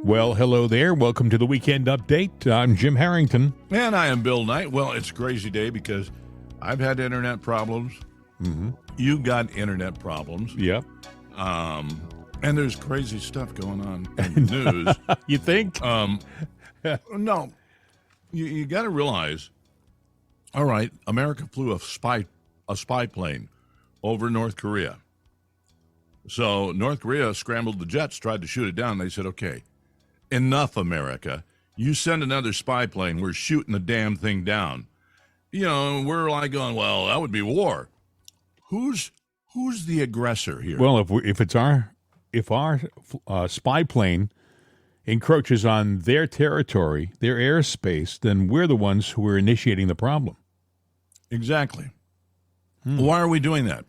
Well, hello there. Welcome to the Weekend Update. I'm Jim Harrington. And I am Bill Knight. Well, it's a crazy day because I've had internet problems. Mm-hmm. You've got internet problems. Yep. And there's crazy stuff going on in the news. You think? No. You got to realize, all right, America flew a spy plane over North Korea. So North Korea scrambled the jets, tried to shoot it down. They said, okay, enough, America. You send another spy plane. We're shooting the damn thing down. You know, we're like going, well, that would be war. Who's the aggressor here? Well, if our spy plane encroaches on their territory, their airspace, then we're the ones who are initiating the problem. Exactly. Why are we doing that?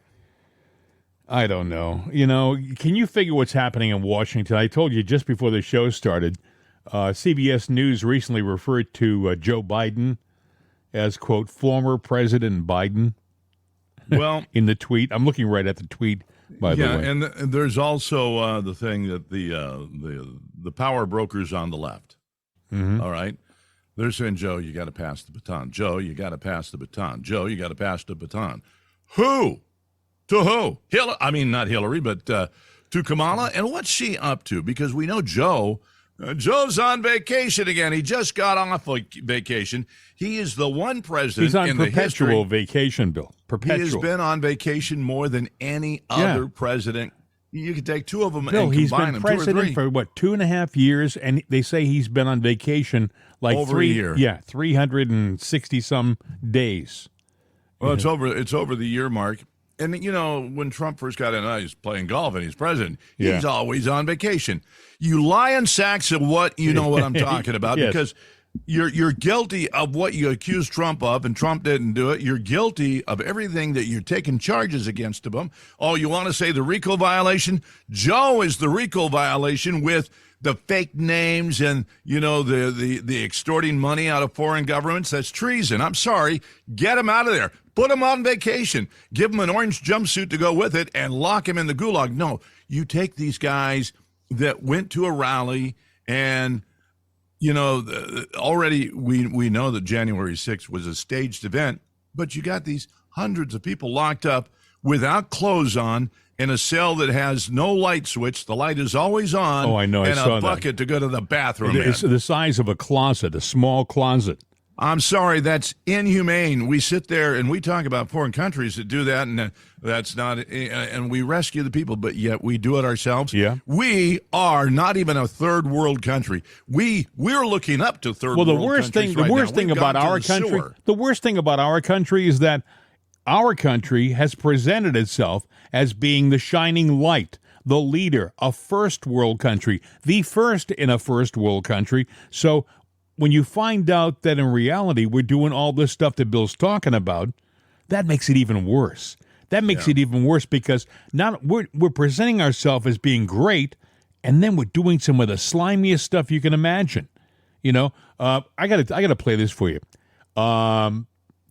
I don't know. You know, can you figure what's happening in Washington? I told you just before the show started, CBS News recently referred to Joe Biden as, quote, former President Biden. Well, in the tweet. I'm looking right at the tweet, by the way. Yeah, and there's also the thing that the power brokers on the left, all right? They're saying, Joe, you got to pass the baton. Joe, you got to pass the baton. Joe, you got to pass the baton. Who? To who? I mean, not Hillary, but to Kamala. And what's she up to? Because we know Joe's on vacation again. He just got off vacation. He is the one president He's on in the history. perpetual vacation, Bill. Perpetual. He has been on vacation more than any other president. You could take two of them Bill, and he's combine been them, president for, 2.5 years, and they say he's been on vacation like over a year. Yeah, 360-some days. Well, it's over the year mark. And, you know, when Trump first got in, he's playing golf and he's president. He's always on vacation. You lying sacks of what you know what I'm talking about Yes. because you're guilty of what you accused Trump of, and Trump didn't do it. You're guilty of everything that you're taking charges against him. Oh, you want to say the RICO violation? Joe is the RICO violation with the fake names and, you know, the extorting money out of foreign governments. That's treason. I'm sorry. Get him out of there. Put him on vacation. Give him an orange jumpsuit to go with it and lock him in the gulag. No, you take these guys that went to a rally and, you know, already we know that January 6th was a staged event, but you got these hundreds of people locked up without clothes on in a cell that has no light switch. The light is always on. Oh, I know. And I saw a bucket to go to the bathroom. It's the size of a closet, a small closet. I'm sorry, that's inhumane. We sit there and we talk about foreign countries that do that, and that's not, and we rescue the people, but yet we do it ourselves. Yeah. We are not even a third world country. We're looking up to third world countries. The worst thing about our country, the worst thing about our country is that our country has presented itself as being the shining light, the leader, a first world country, the first in a first world country. So when you find out that in reality we're doing all this stuff that Bill's talking about, that makes it even worse. That makes it even worse because we're presenting ourselves as being great, and then we're doing some of the slimiest stuff you can imagine. You know, I gotta play this for you.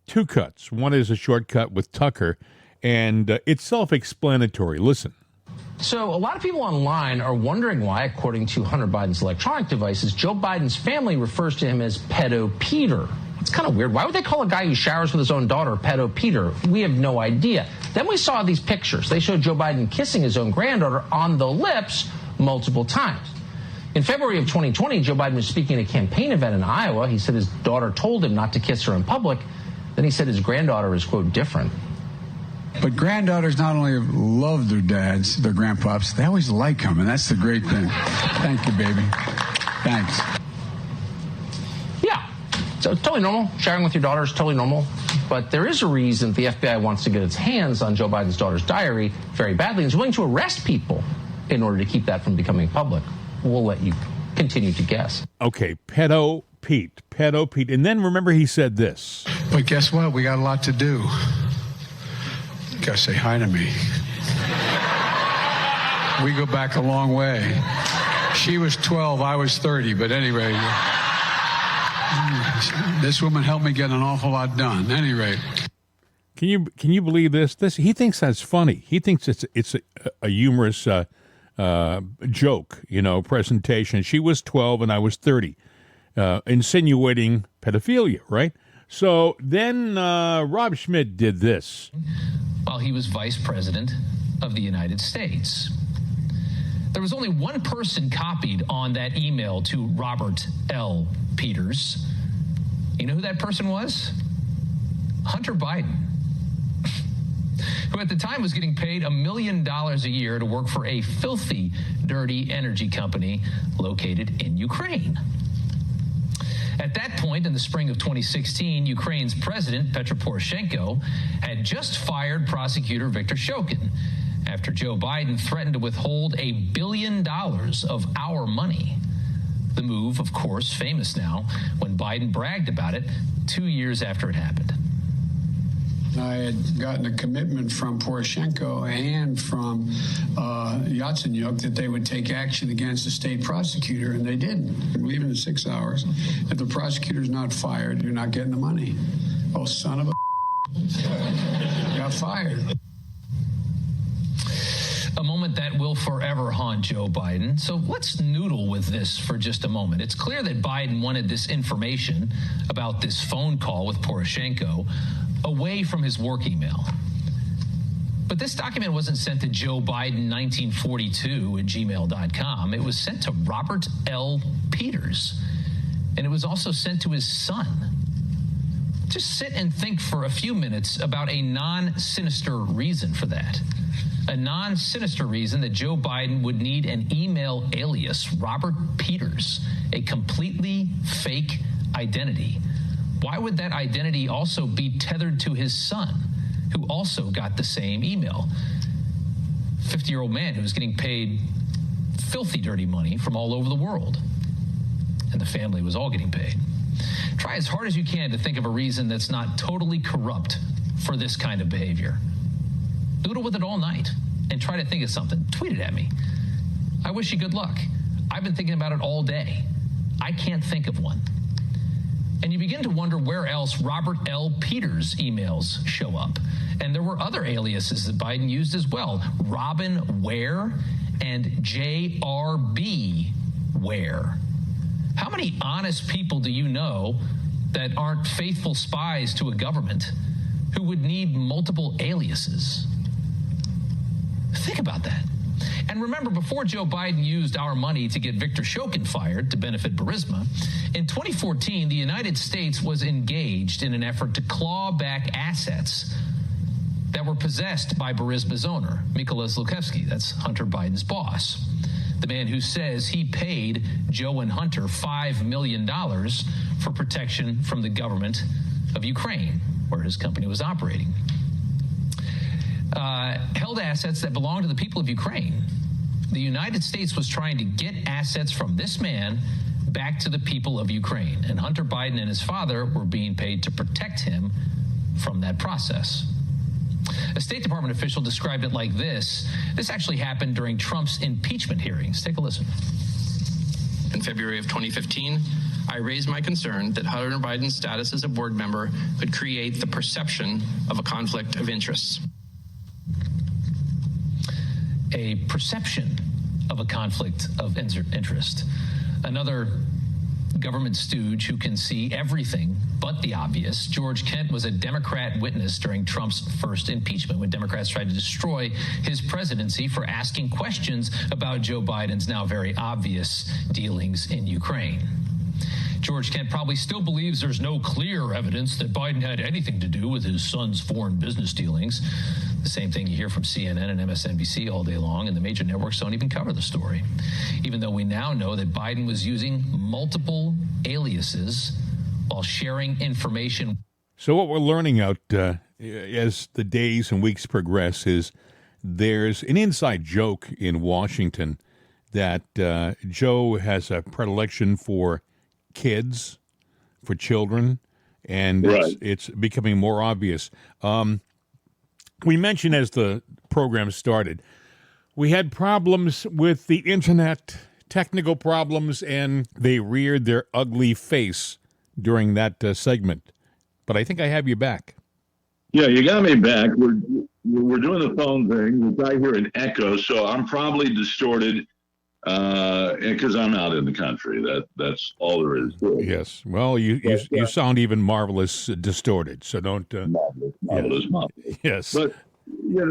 Two cuts. One is a shortcut with Tucker, and it's self-explanatory. Listen. So a lot of people online are wondering why, according to Hunter Biden's electronic devices, Joe Biden's family refers to him as Pedo Peter. It's kind of weird. Why would they call a guy who showers with his own daughter Pedo Peter? We have no idea. Then we saw these pictures. They showed Joe Biden kissing his own granddaughter on the lips multiple times. In February of 2020, Joe Biden was speaking at a campaign event in Iowa. He said his daughter told him not to kiss her in public. Then he said his granddaughter is, quote, different. But granddaughters not only love their dads, their grandpops, they always like them, and that's the great thing. Thank you, baby. Thanks. Yeah, so it's totally normal. Sharing with your daughter is totally normal. But there is a reason the FBI wants to get its hands on Joe Biden's daughter's diary very badly and is willing to arrest people in order to keep that from becoming public. We'll let you continue to guess. Okay, Pedo Pete. And then remember he said this. But guess what? We got a lot to do. You gotta say hi to me. We go back a long way. She was 12, I was 30, but anyway, this woman helped me get an awful lot done. Anyway. Can you believe this? He thinks that's funny. He thinks it's a humorous joke, presentation. She was 12 and I was 30, insinuating pedophilia, right? So then Rob Schmidt did this. While he was vice president of the United States. There was only one person copied on that email to Robert L. Peters. You know who that person was? Hunter Biden, who at the time was getting paid $1 million a year to work for a filthy, dirty energy company located in Ukraine. At that point, in the spring of 2016, Ukraine's president, Petro Poroshenko, had just fired prosecutor Viktor Shokin after Joe Biden threatened to withhold $1 billion of our money. The move, of course, famous now when Biden bragged about it 2 years after it happened. I had gotten a commitment from Poroshenko and from Yatsenyuk that they would take action against the state prosecutor, and they didn't. I'm leaving in 6 hours. If the prosecutor's not fired, you're not getting the money. Oh, son of a got fired. A moment that will forever haunt Joe Biden. So let's noodle with this for just a moment. It's clear that Biden wanted this information about this phone call with Poroshenko away from his work email. But this document wasn't sent to Joe Biden 1942 at gmail.com. It was sent to Robert L. Peters. And it was also sent to his son. Just sit and think for a few minutes about a non-sinister reason for that. A non-sinister reason that Joe Biden would need an email alias, Robert Peters, a completely fake identity. Why would that identity also be tethered to his son, who also got the same email? 50-year-old man who was getting paid filthy, dirty money from all over the world. And the family was all getting paid. Try as hard as you can to think of a reason that's not totally corrupt for this kind of behavior. Doodle with it all night and try to think of something. Tweet it at me. I wish you good luck. I've been thinking about it all day. I can't think of one. And you begin to wonder where else Robert L. Peters emails show up. And there were other aliases that Biden used as well. Robin Ware and J.R.B. Ware. How many honest people do you know that aren't faithful spies to a government who would need multiple aliases? Think about that. And remember, before Joe Biden used our money to get Viktor Shokin fired to benefit Burisma, in 2014, the United States was engaged in an effort to claw back assets that were possessed by Burisma's owner, Mykola Zlochevsky. That's Hunter Biden's boss. The man who says he paid Joe and Hunter $5 million for protection from the government of Ukraine, where his company was operating. Held assets that belonged to the people of Ukraine. The United States was trying to get assets from this man back to the people of Ukraine, and Hunter Biden and his father were being paid to protect him from that process. A State Department official described it like this. This actually happened during Trump's impeachment hearings. Take a listen. In February of 2015, I raised my concern that Hunter Biden's status as a board member could create the perception of a conflict of interests. A perception of a conflict of interest. Another government stooge who can see everything but the obvious. George Kent was a Democrat witness during Trump's first impeachment when Democrats tried to destroy his presidency for asking questions about Joe Biden's now very obvious dealings in Ukraine. George Kent probably still believes there's no clear evidence that Biden had anything to do with his son's foreign business dealings. The same thing you hear from CNN and MSNBC all day long, and the major networks don't even cover the story. Even though we now know that Biden was using multiple aliases while sharing information. So what we're learning out as the days and weeks progress is there's an inside joke in Washington that Joe has a predilection for kids, for children, and right. It's becoming more obvious. We mentioned as the program started, we had problems with the internet, technical problems, and they reared their ugly face during that segment. But I think I have you back. Yeah, you got me back. we're doing the phone thing. I hear an echo, so I'm probably distorted because I'm out in the country. That's all there is to it. Yes. Well, you sound even marvelous distorted. So don't. Marvelous. Yes. But we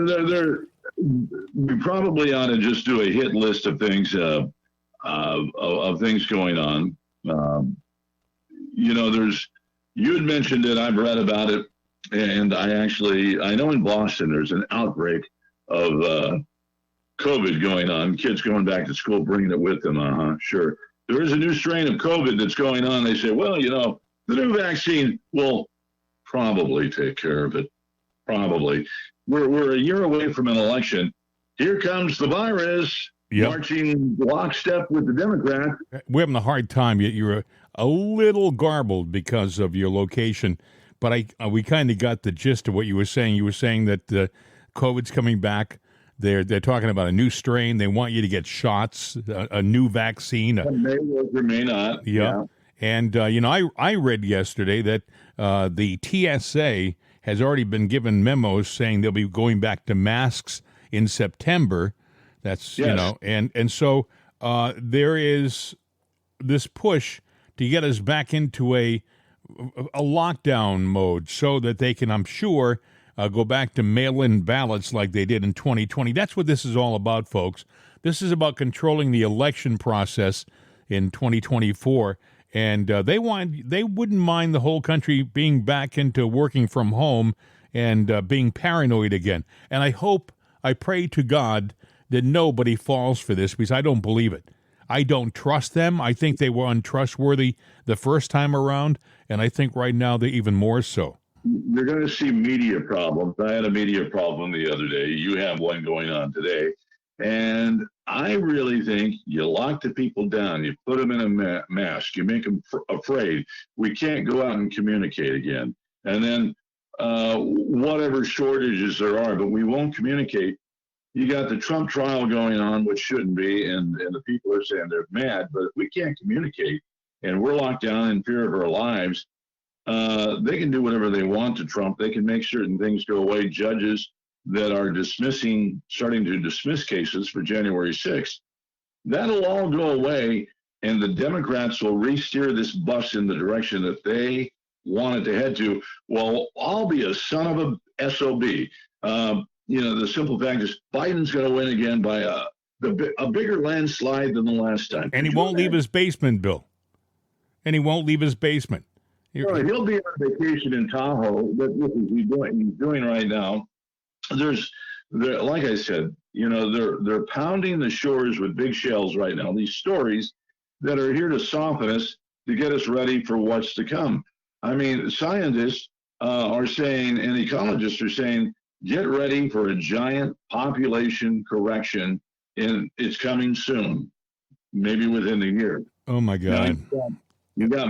probably ought to just do a hit list of things of things going on. You had mentioned it. I've read about it, and I know in Boston there's an outbreak of COVID going on. Kids going back to school, bringing it with them. Sure. There is a new strain of COVID that's going on. They say, well, the new vaccine will probably take care of it. Probably. We're a year away from an election. Here comes the virus. Yep. Marching lockstep with the Democrats. We're having a hard time. You're a little garbled because of your location, but we kind of got the gist of what you were saying. You were saying that COVID's coming back. They're talking about a new strain. They want you to get shots, a new vaccine. May work or may not. Yeah. And, I read yesterday that the TSA has already been given memos saying they'll be going back to masks in September. That's, yes. And so there is this push to get us back into a lockdown mode so that they can, I'm sure, go back to mail-in ballots like they did in 2020. That's what this is all about, folks. This is about controlling the election process in 2024. And they wouldn't mind the whole country being back into working from home and being paranoid again. And I pray to God that nobody falls for this, because I don't believe it. I don't trust them. I think they were untrustworthy the first time around, and I think right now they're even more so. You're going to see media problems. I had a media problem the other day. You have one going on today. And I really think you lock the people down. You put them in a mask. You make them afraid. We can't go out and communicate again. And then whatever shortages there are, but we won't communicate. You got the Trump trial going on, which shouldn't be, and the people are saying they're mad. But if we can't communicate and we're locked down in fear of our lives, they can do whatever they want to Trump. They can make certain things go away. Judges that are starting to dismiss cases for January 6th, that'll all go away, and the Democrats will re-steer this bus in the direction that they want it to head to. Well, I'll be a son of a SOB. The simple fact is Biden's going to win again by a bigger landslide than the last time. And he won't leave his basement, Bill. And he won't leave his basement. Well, he'll be on vacation in Tahoe. That's what he's doing right now. Like I said, they're pounding the shores with big shells right now. These stories that are here to soften us, to get us ready for what's to come. I mean, scientists are saying, and ecologists are saying, get ready for a giant population correction, and it's coming soon, maybe within a year. Oh my God! You got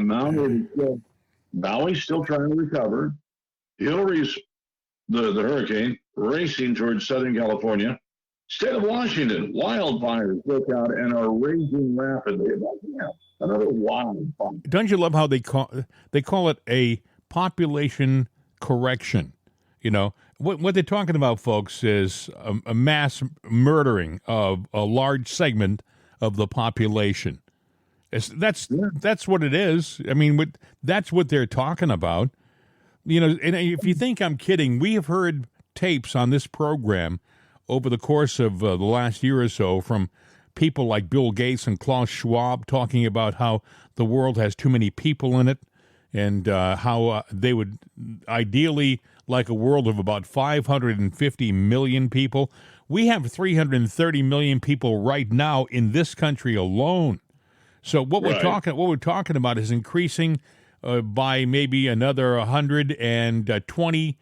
Maui's still trying to recover. Hillary's the hurricane racing towards Southern California. State of Washington, wildfires broke out and are raging rapidly. Another wildfire. Don't you love how they call it a population correction? What they're talking about, folks, is a mass murdering of a large segment of the population. That's what it is. I mean, that's what they're talking about. And if you think I'm kidding, we have heard tapes on this program over the course of the last year or so from people like Bill Gates and Klaus Schwab talking about how the world has too many people in it, and how they would ideally like a world of about 550 million people. We have 330 million people right now in this country alone. So what we're talking about is increasing by maybe another 120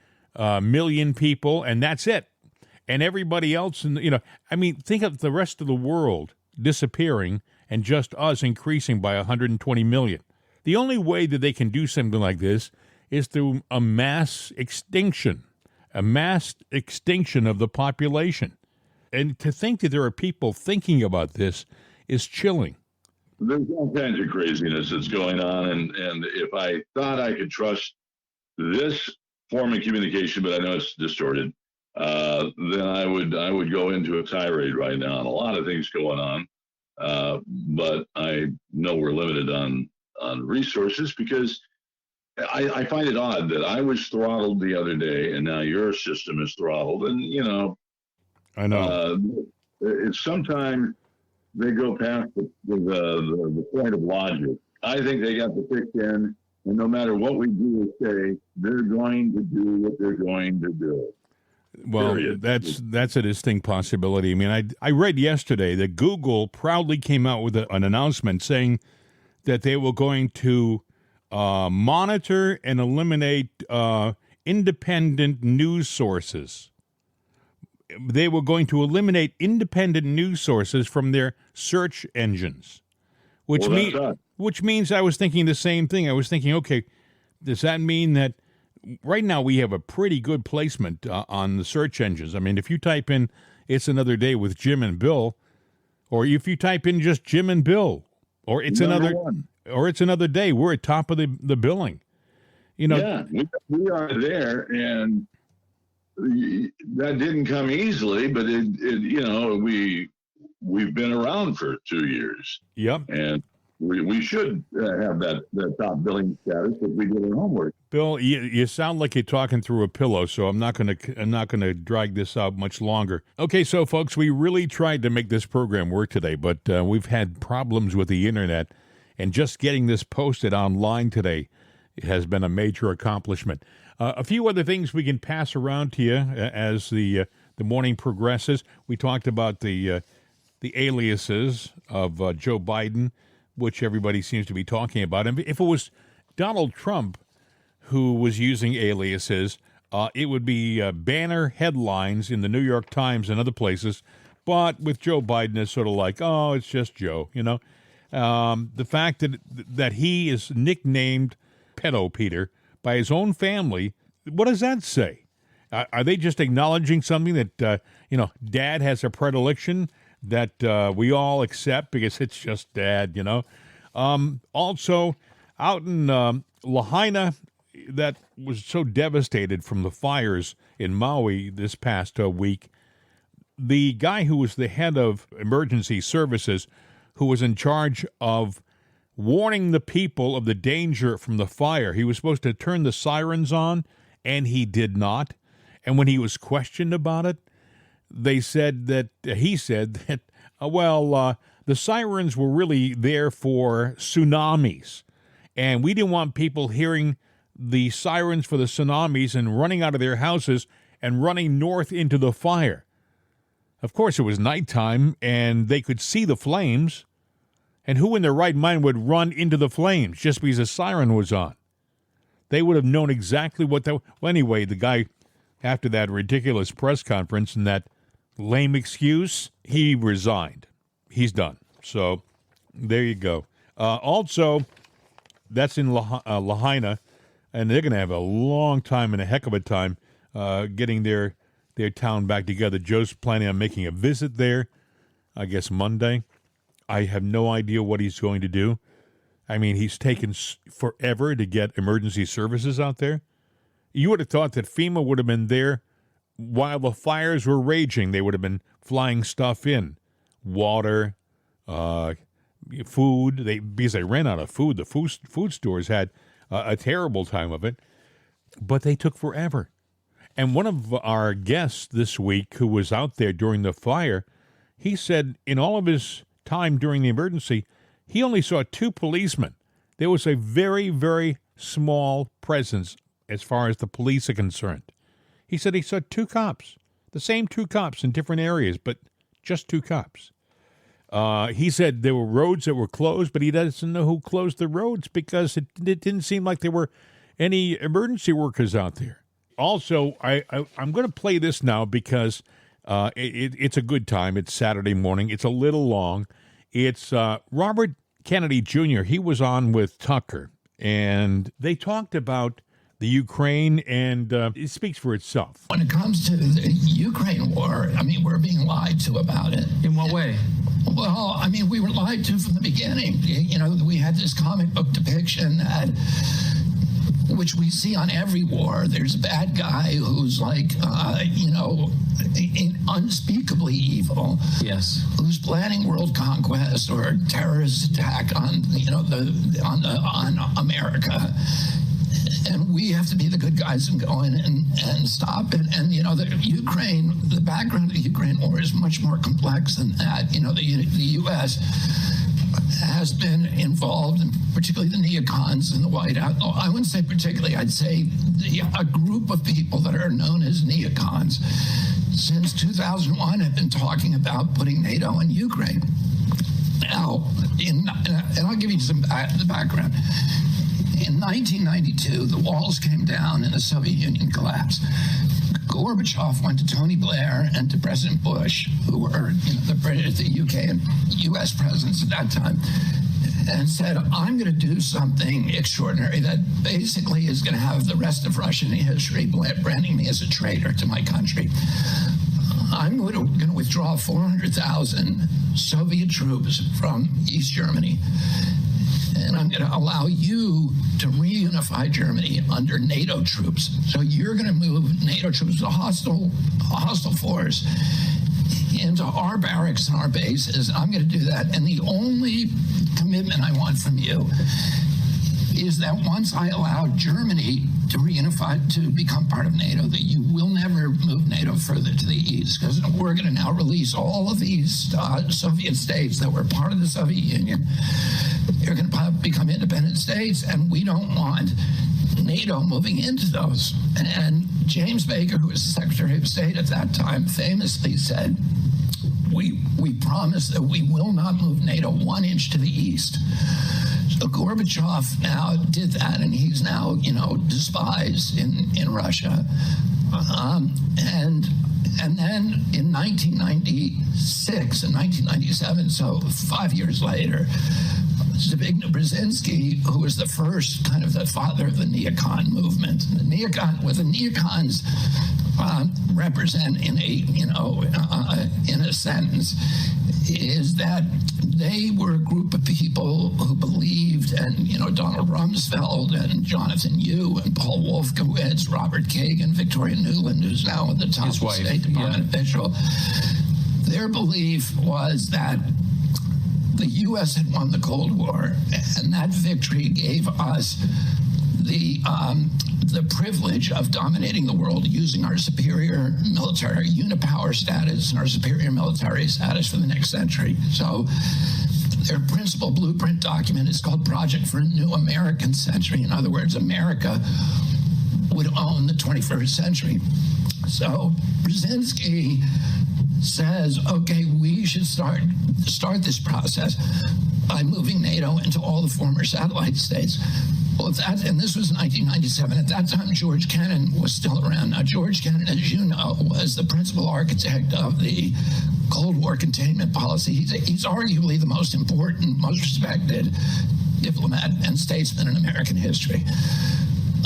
million people, and that's it. And everybody else, think of the rest of the world disappearing and just us increasing by 120 million. The only way that they can do something like this is through a mass extinction of the population. And to think that there are people thinking about this is chilling. There's all kinds of craziness that's going on, and if I thought I could trust this form of communication, but I know it's distorted, then I would go into a tirade right now, and a lot of things going on. But I know we're limited on resources because I find it odd that I was throttled the other day, and now your system is throttled. And I know it's sometimes they go past the point of logic. I think they got the thick end, and no matter what we do or say, they're going to do what they're going to do. Well, Period. that's a distinct possibility. I mean, I read yesterday that Google proudly came out with an announcement saying that they were going to monitor and eliminate independent news sources. They were going to eliminate independent news sources from their search engines, which means I was thinking the same thing. I was thinking, okay, does that mean that right now we have a pretty good placement on the search engines? I mean, if you type in "It's Another Day with Jim and Bill," or if you type in just Jim and Bill, or it's another day, we're at top of the billing. Yeah, we are there, and that didn't come easily, but we've been around for 2 years. Yep, and we should have that top billing status if we did our homework. Bill, you sound like you're talking through a pillow, so I'm not gonna drag this out much longer. Okay, so folks, we really tried to make this program work today, but we've had problems with the internet, and just getting this posted online today has been a major accomplishment. A few other things we can pass around to you as the morning progresses. We talked about the aliases of Joe Biden, which everybody seems to be talking about. And if it was Donald Trump who was using aliases, it would be banner headlines in the New York Times and other places. But with Joe Biden, it's sort of like, oh, it's just Joe, The fact that he is nicknamed Pedo Peter by his own family, what does that say? Are they just acknowledging something that, Dad has a predilection that we all accept because it's just Dad, Also, out in Lahaina, that was so devastated from the fires in Maui this past week, the guy who was the head of emergency services, who was in charge of warning the people of the danger from the fire, he was supposed to turn the sirens on, and he did not. And when he was questioned about it, he said that the sirens were really there for tsunamis, and we didn't want people hearing the sirens for the tsunamis and running out of their houses and running north into the fire. Of course, it was nighttime, and they could see the flames, and who in their right mind would run into the flames just because a siren was on? They would have known exactly what that... Well, anyway, the guy, after that ridiculous press conference and that lame excuse, he resigned. He's done. So there you go. Also, that's in Lahaina, and they're going to have a long time and a heck of a time getting their town back together. Joe's planning on making a visit there, I guess Monday. I have no idea what he's going to do. I mean, he's taken forever to get emergency services out there. You would have thought that FEMA would have been there while the fires were raging. They would have been flying stuff in, water, food. Because they ran out of food. The food stores had a terrible time of it, but they took forever. And one of our guests this week who was out there during the fire, he said in all of his time during the emergency, he only saw 2 policemen. There was a very, very small presence as far as the police are concerned. He said he saw 2 cops, the same 2 cops in different areas, but just 2 cops. He said there were roads that were closed, but he doesn't know who closed the roads because it didn't seem like there were any emergency workers out there. Also, I'm going to play this now because it's a good time. It's Saturday morning. It's a little long. It's Robert Kennedy Jr. He was on with Tucker, and they talked about the Ukraine, and it speaks for itself. When it comes to the Ukraine war, I mean, we're being lied to about it. In what way? Well, I mean, we were lied to from the beginning. We had this comic book depiction that which we see on every war. There's a bad guy who's like, unspeakably evil. Yes. Who's planning world conquest or a terrorist attack on America. And we have to be the good guys and go in and stop it. And, the background of the Ukraine war is much more complex than that. The U.S. has been involved, and particularly the neocons in the White House. I wouldn't say particularly, I'd say a group of people that are known as neocons since 2001 have been talking about putting NATO in Ukraine. Now, and I'll give you the background. In 1992, the walls came down and the Soviet Union collapsed. Gorbachev went to Tony Blair and to President Bush, who were the UK and US presidents at that time, and said, I'm going to do something extraordinary that basically is going to have the rest of Russian history branding me as a traitor to my country. I'm going to withdraw 400,000 Soviet troops from East Germany, and I'm going to allow you to reunify Germany under NATO troops. So you're going to move NATO troops, a hostile force, into our barracks and our bases. I'm going to do that. And the only commitment I want from you is that once I allow Germany to reunify, to become part of NATO, that you will never move NATO further to the east, because we're going to now release all of these Soviet states that were part of the Soviet Union. They're going to become independent states, and we don't want NATO moving into those. And James Baker, who was the Secretary of State at that time, famously said, we promise that we will not move NATO 1 inch to the east. So Gorbachev now did that, and he's now, despised in Russia. And then in 1996 and 1997, so 5 years later, Zbigniew Brzezinski, who was the first kind of the father of the neocon movement. The neocons represent in a sentence is that they were a group of people who believed, and Donald Rumsfeld and Jonathan Yu and Paul Wolfowitz, Robert Kagan, Victoria Nuland, who's now at the top of the State Department official. Their belief was that the U.S. had won the Cold War, and that victory gave us the privilege of dominating the world using our superior military unipower status and our superior military status for the next century. So their principal blueprint document is called Project for a New American Century. In other words, America would own the 21st century. So Brzezinski says, okay, we should start this process by moving NATO into all the former satellite states. Well, and this was 1997. At that time, George Kennan was still around. Now, George Kennan, as you know, was the principal architect of the Cold War containment policy. He's arguably the most important, most respected diplomat and statesman in American history.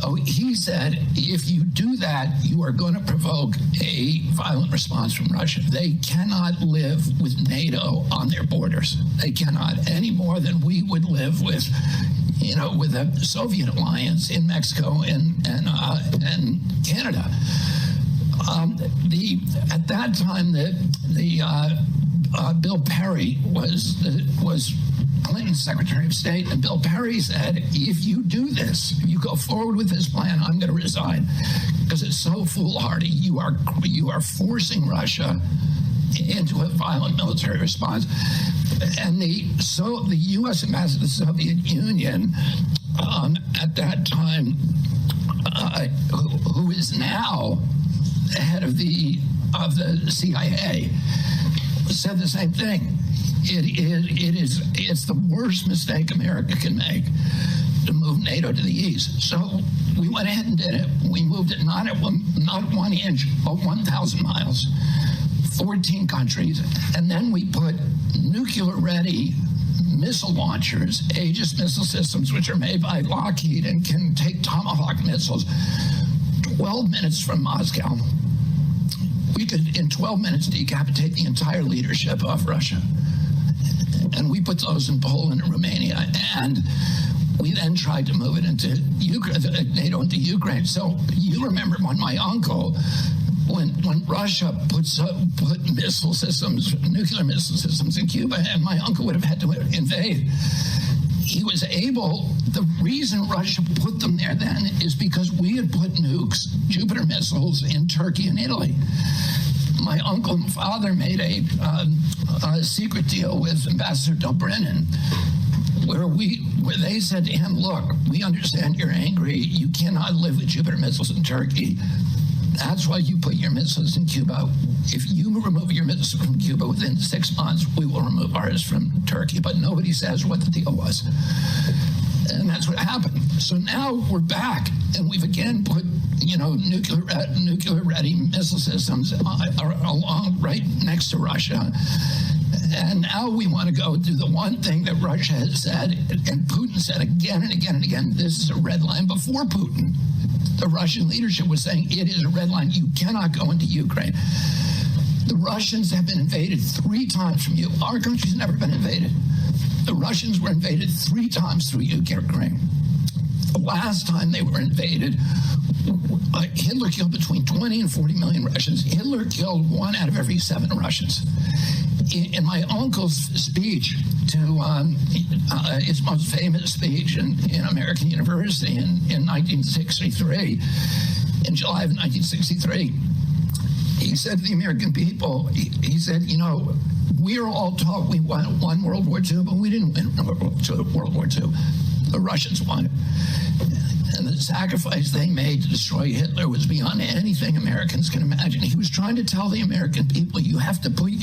Oh, he said, if you do that, you are going to provoke a violent response from Russia. They cannot live with NATO on their borders. They cannot, any more than we would live with a Soviet alliance in Mexico and Canada. At that time, Bill Perry was Clinton's Secretary of State, and Bill Perry said, if you do this, if you go forward with this plan, I'm going to resign, because it's so foolhardy. You are forcing Russia into a violent military response. And the U.S. ambassador to the Soviet Union at that time, who is now the head of the CIA, said the same thing. It's the worst mistake America can make to move NATO to the east. So we went ahead and did it. We moved it not 1 inch, but 1,000 miles, 14 countries, and then we put nuclear-ready missile launchers, Aegis missile systems, which are made by Lockheed and can take Tomahawk missiles 12 minutes from Moscow. We could, in 12 minutes, decapitate the entire leadership of Russia. And we put those in Poland and Romania. And We then tried to move it into NATO into Ukraine. So you remember when my uncle, when Russia put missile systems, nuclear missile systems in Cuba, and my uncle would have had to invade, he was able, the reason Russia put them there then is because we had put nukes, Jupiter missiles, in Turkey and Italy. My uncle and father made a secret deal with Ambassador Dobrynin, where they said to him, look, we understand you're angry. You cannot live with Jupiter missiles in Turkey. That's why you put your missiles in Cuba. If you remove your missiles from Cuba within 6 months, we will remove ours from Turkey. But nobody says what the deal was. And that's what happened. So now we're back, and we've again put, nuclear-ready missile systems along right next to Russia. And now we want to go do the one thing that Russia has said, and Putin said again and again and again, this is a red line. Before Putin, the Russian leadership was saying it is a red line. You cannot go into Ukraine. The Russians have been invaded 3 times from you. Our country's never been invaded. The Russians were invaded 3 times through Ukraine. The last time they were invaded, Hitler killed between 20 and 40 million Russians. Hitler killed 1 out of every 7 Russians. In my uncle's speech to his most famous speech in American University in 1963, in July of 1963, he said to the American people, he said, we're all taught we won World War II, but we didn't win World War II. The Russians won it. And the sacrifice they made to destroy Hitler was beyond anything Americans can imagine. He was trying to tell the American people, you have to put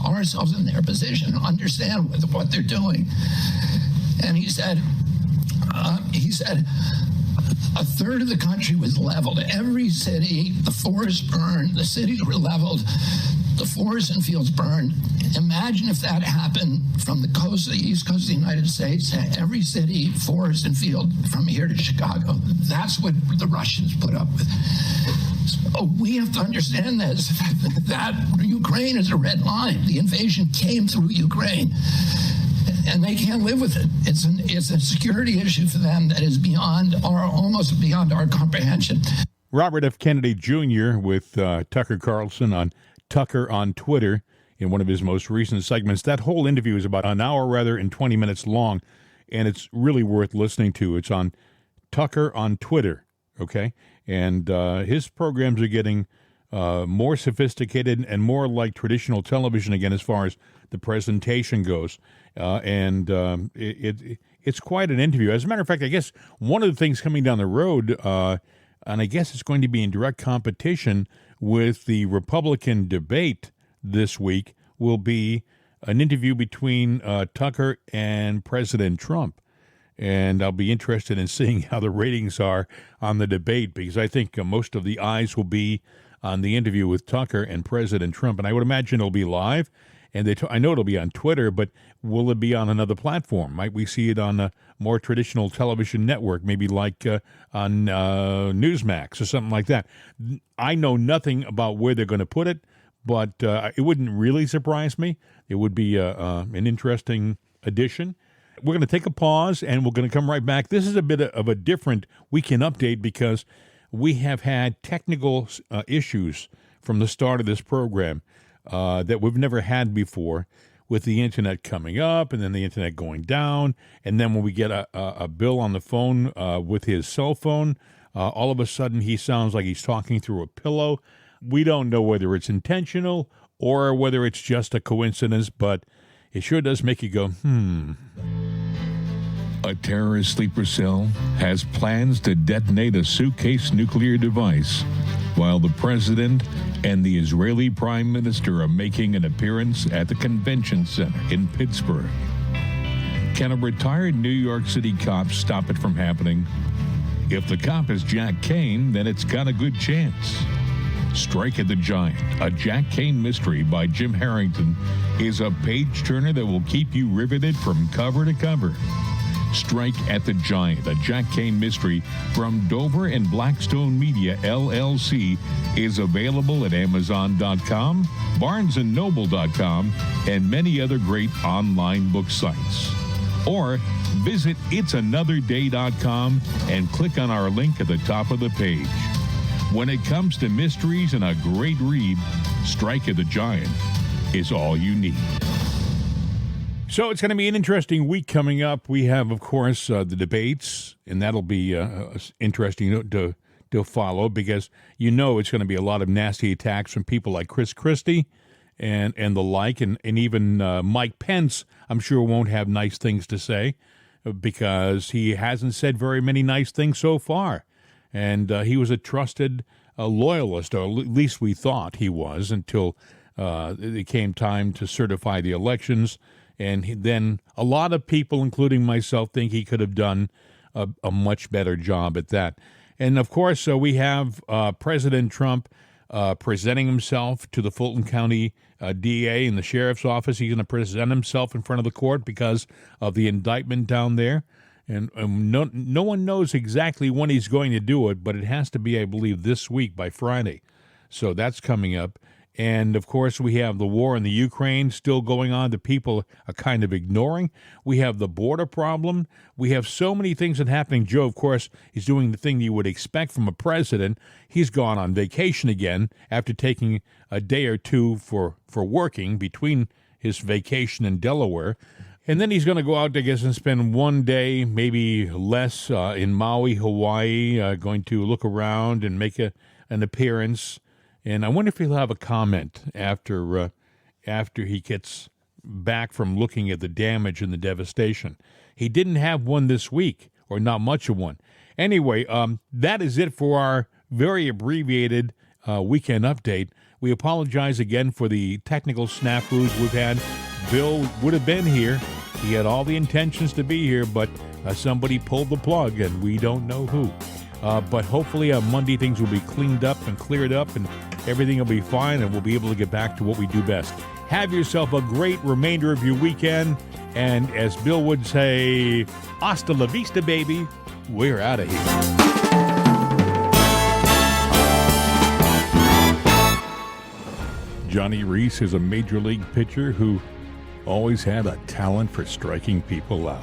ourselves in their position, and understand what they're doing. And he said, a third of the country was leveled. Every city, the forests burned, the cities were leveled, the forests and fields burned. Imagine if that happened from the coast, the east coast of the United States, to every city, forest, and field from here to Chicago. That's what the Russians put up with. So we have to understand this, that Ukraine is a red line. The invasion came through Ukraine, and they can't live with it. It's a security issue for them that is almost beyond our comprehension. Robert F. Kennedy Jr. with Tucker Carlson on Tucker on Twitter in one of his most recent segments. That whole interview is about an hour and 20 minutes long, and it's really worth listening to. It's on Tucker on Twitter, okay? And his programs are getting more sophisticated and more like traditional television again as far as the presentation goes. It's quite an interview. As a matter of fact, I guess one of the things coming down the road, and I guess it's going to be in direct competition with the Republican debate this week, will be an interview between Tucker and President Trump. And I'll be interested in seeing how the ratings are on the debate, because I think most of the eyes will be on the interview with Tucker and President Trump. And I would imagine it'll be live. And I know it'll be on Twitter, but will it be on another platform? Might we see it on a more traditional television network, maybe like on Newsmax or something like that? I know nothing about where they're going to put it, but it wouldn't really surprise me. It would be an interesting addition. We're going to take a pause, and we're going to come right back. This is a bit of a different weekend update because we have had technical issues from the start of this program that we've never had before, with the internet coming up and then the internet going down. And then when we get a bill on the phone with his cell phone, all of a sudden he sounds like he's talking through a pillow. We don't know whether it's intentional or whether it's just a coincidence, but it sure does make you go, A terrorist sleeper cell has plans to detonate a suitcase nuclear device while the president and the Israeli prime minister are making an appearance at the convention center in Pittsburgh. Can a retired New York City cop stop it from happening? If the cop is Jack Kane, then it's got a good chance. Strike at the Giant, a Jack Kane mystery by Jim Harrington, is a page-turner that will keep you riveted from cover to cover. Strike at the Giant, a Jack Kane mystery from Dover and Blackstone Media, LLC, is available at Amazon.com, BarnesandNoble.com, and many other great online book sites. or visit itsanotherday.com and click on our link at the top of the page. When it comes to mysteries and a great read, Strike of the Giant is all you need. So it's going to be an interesting week coming up. We have, of course, the debates, and that'll be interesting to follow because it's going to be a lot of nasty attacks from people like Chris Christie and the like, and even Mike Pence, I'm sure, won't have nice things to say because he hasn't said very many nice things so far. And he was a trusted loyalist, or at least we thought he was, until it came time to certify the elections. And then a lot of people, including myself, think he could have done a much better job at that. And, of course, we have President Trump presenting himself to the Fulton County DA and the sheriff's office. He's going to present himself in front of the court because of the indictment down there. And no one knows exactly when he's going to do it, but it has to be, I believe, this week by Friday. So that's coming up. And, of course, we have the war in the Ukraine still going on that people are kind of ignoring. We have the border problem. We have so many things that are happening. Joe, of course, is doing the thing you would expect from a president. He's gone on vacation again after taking a day or two for working between his vacation in Delaware. And then he's going to go out, I guess, and spend one day, maybe less, in Maui, Hawaii, going to look around and make an appearance. And I wonder if he'll have a comment after he gets back from looking at the damage and the devastation. He didn't have one this week, or not much of one. Anyway, that is it for our very abbreviated weekend update. We apologize again for the technical snafus we've had. Bill would have been here. He had all the intentions to be here, but somebody pulled the plug, and we don't know who. But hopefully on Monday things will be cleaned up and cleared up, and everything will be fine, and we'll be able to get back to what we do best. Have yourself a great remainder of your weekend, and as Bill would say, hasta la vista, baby. We're out of here. Johnny Reese is a major league pitcher who always had a talent for striking people out.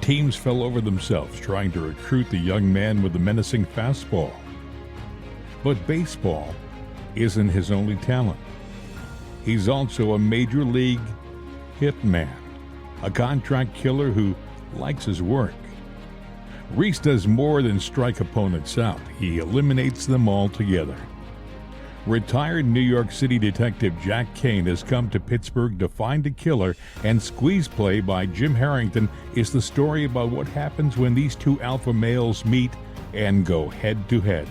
Teams fell over themselves trying to recruit the young man with the menacing fastball. But baseball isn't his only talent. He's also a major league hitman, a contract killer who likes his work. Reese does more than strike opponents out. He eliminates them altogether. Retired New York City detective Jack Kane has come to Pittsburgh to find a killer, and Squeeze Play by Jim Harrington is the story about what happens when these two alpha males meet and go head-to-head.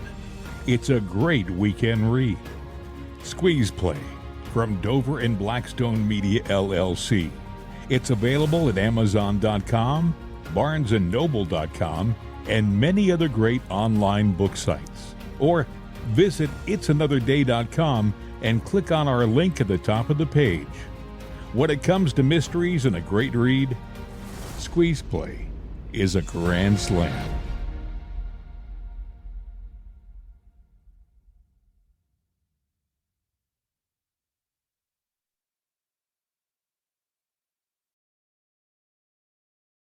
It's a great weekend read. Squeeze Play from Dover and Blackstone Media, LLC. It's available at Amazon.com, BarnesandNoble.com, and many other great online book sites. Or visit itsanotherday.com and click on our link at the top of the page. When it comes to mysteries and a great read, Squeeze Play is a grand slam.